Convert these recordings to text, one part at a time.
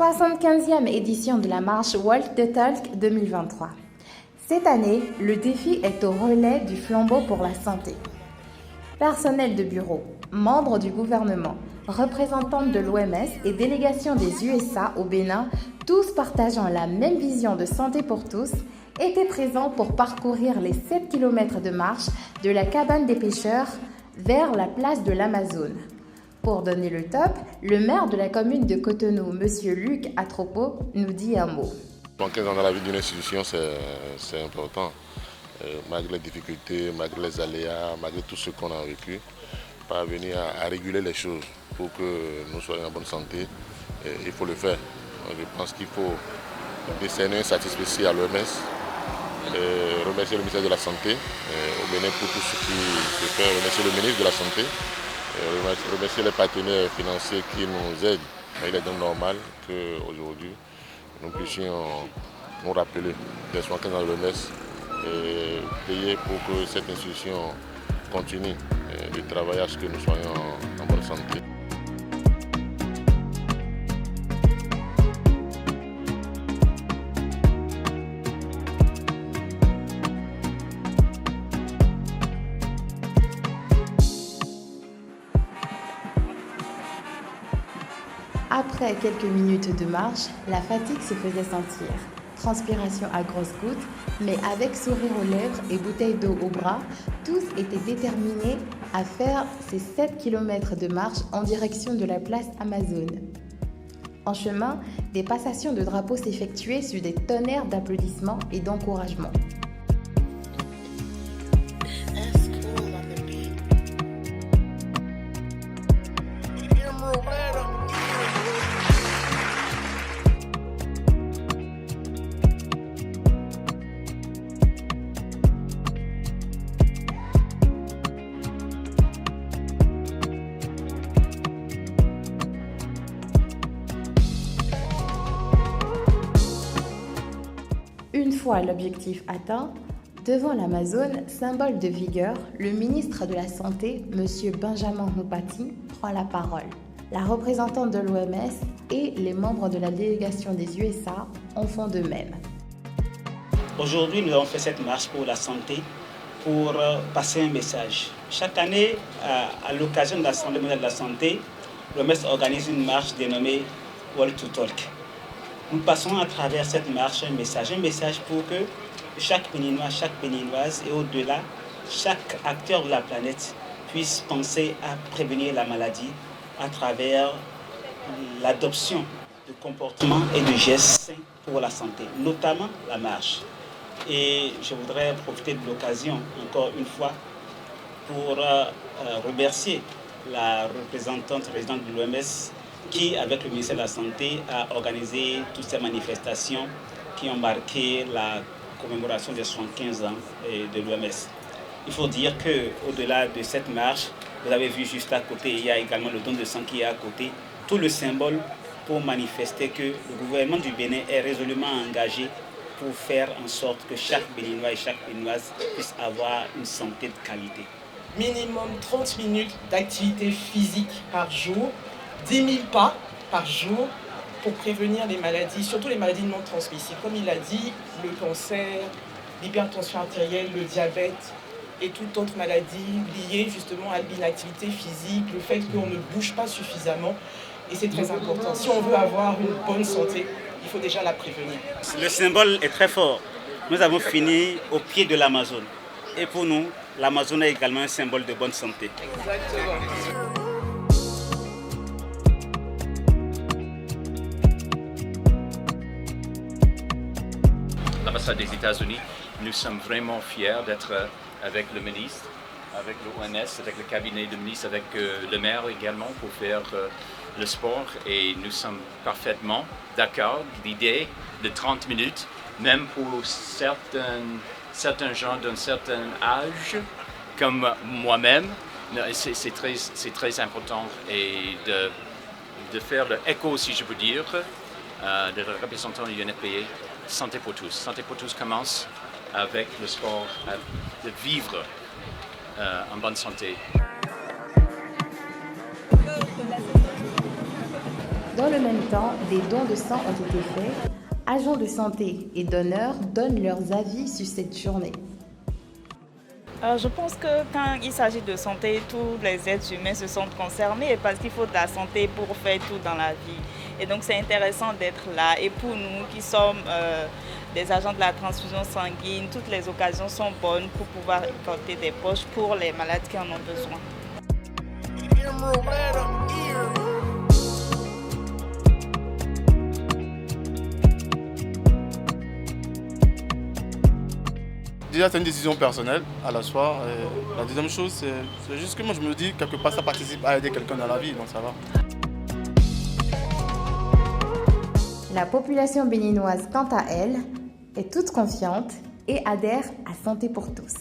75e édition de la marche Walk the Talk 2023. Cette année, le défi est au relais du flambeau pour la santé. Personnel de bureau, membres du gouvernement, représentants de l'OMS et délégation des USA au Bénin, tous partageant la même vision de santé pour tous, étaient présents pour parcourir les 7 km de marche de la cabane des pêcheurs vers la place de l'Amazone. Pour donner le top, le maire de la commune de Cotonou, M. Luc Atropo, nous dit un mot. 15 ans dans la vie d'une institution, c'est important. Malgré les difficultés, malgré les aléas, malgré tout ce qu'on a vécu, parvenir à réguler les choses pour que nous soyons en bonne santé, il faut le faire. Je pense qu'il faut décerner un satisfait à l'OMS, remercier le ministère de la Santé au Bénin pour tout ce qui se fait, remercier le ministre de la Santé, remercier les partenaires financiers qui nous aident. Il est donc normal qu'aujourd'hui, nous puissions nous rappeler des 75 ans de l'OMS et payer pour que cette institution continue de travailler à ce que nous soyons en bonne santé. Après quelques minutes de marche, la fatigue se faisait sentir. Transpiration à grosses gouttes, mais avec sourire aux lèvres et bouteille d'eau au bras, tous étaient déterminés à faire ces 7 km de marche en direction de la place Amazone. En chemin, des passations de drapeaux s'effectuaient sur des tonnerres d'applaudissements et d'encouragements. Une fois l'objectif atteint, devant l'Amazone, symbole de vigueur, le ministre de la Santé, M. Benjamin Moupati, prend la parole. La représentante de l'OMS et les membres de la délégation des USA en font de même. Aujourd'hui, nous avons fait cette marche pour la santé pour passer un message. Chaque année, à l'occasion de l'Assemblée mondiale de la santé, l'OMS organise une marche dénommée Walk to Talk. Nous passons à travers cette marche un message pour que chaque Béninois, chaque Béninoise et au-delà, chaque acteur de la planète puisse penser à prévenir la maladie à travers l'adoption de comportements et de gestes sains pour la santé, notamment la marche. Et je voudrais profiter de l'occasion, encore une fois, pour remercier la représentante résidente de l'OMS qui, avec le ministère de la Santé, a organisé toutes ces manifestations qui ont marqué la commémoration des 75 ans de l'OMS. Il faut dire qu'au-delà de cette marche, vous avez vu juste à côté, il y a également le don de sang qui est à côté, tout le symbole pour manifester que le gouvernement du Bénin est résolument engagé pour faire en sorte que chaque Béninois et chaque Béninoise puisse avoir une santé de qualité. Minimum 30 minutes d'activité physique par jour, 10 000 pas par jour pour prévenir les maladies, surtout les maladies non transmissibles. Comme il a dit, le cancer, l'hypertension artérielle, le diabète et toute autre maladie liée justement à l'inactivité physique, le fait qu'on ne bouge pas suffisamment. Et c'est très important. Si on veut avoir une bonne santé, il faut déjà la prévenir. Le symbole est très fort. Nous avons fini au pied de l'Amazone. Et pour nous, l'Amazone est également un symbole de bonne santé. Exactement. L'ambassade des États-Unis, nous sommes vraiment fiers d'être avec le ministre, avec l'OMS, avec le cabinet du ministre, avec le maire également pour faire le sport. Et nous sommes parfaitement d'accord l'idée de 30 minutes, même pour certains gens d'un certain âge, comme moi-même. C'est très important et de faire l'écho, si je peux dire, de représentants du UNFPA. Santé pour tous. Santé pour tous commence avec le sport, de vivre en bonne santé. Dans le même temps, des dons de sang ont été faits. Agents de santé et donneurs donnent leurs avis sur cette journée. Je pense que quand il s'agit de santé, tous les êtres humains se sentent concernés parce qu'il faut de la santé pour faire tout dans la vie. Et donc c'est intéressant d'être là. Et pour nous qui sommes des agents de la transfusion sanguine, toutes les occasions sont bonnes pour pouvoir porter des poches pour les malades qui en ont besoin. Déjà, c'est une décision personnelle à la soir. Et la deuxième chose, c'est juste que moi, je me dis quelque part, ça participe à aider quelqu'un dans la vie, donc ça va. La population béninoise, quant à elle, est toute confiante et adhère à Santé pour tous.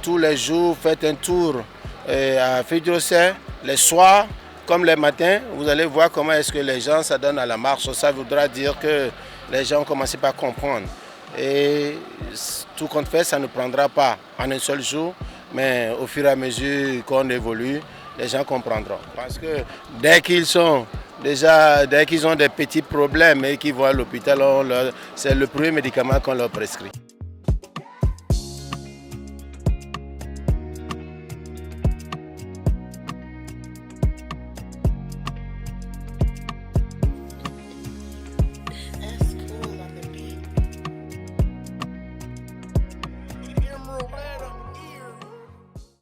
Tous les jours, faites un tour à Fidrocet, les soirs comme les matins. Vous allez voir comment est-ce que les gens s'adonnent à la marche. Ça voudra dire que les gens ont commencé par comprendre. Et tout compte fait, ça ne prendra pas en un seul jour, mais au fur et à mesure qu'on évolue, les gens comprendront. Parce que dès qu'ils ont des petits problèmes et qu'ils vont à l'hôpital, c'est le premier médicament qu'on leur prescrit.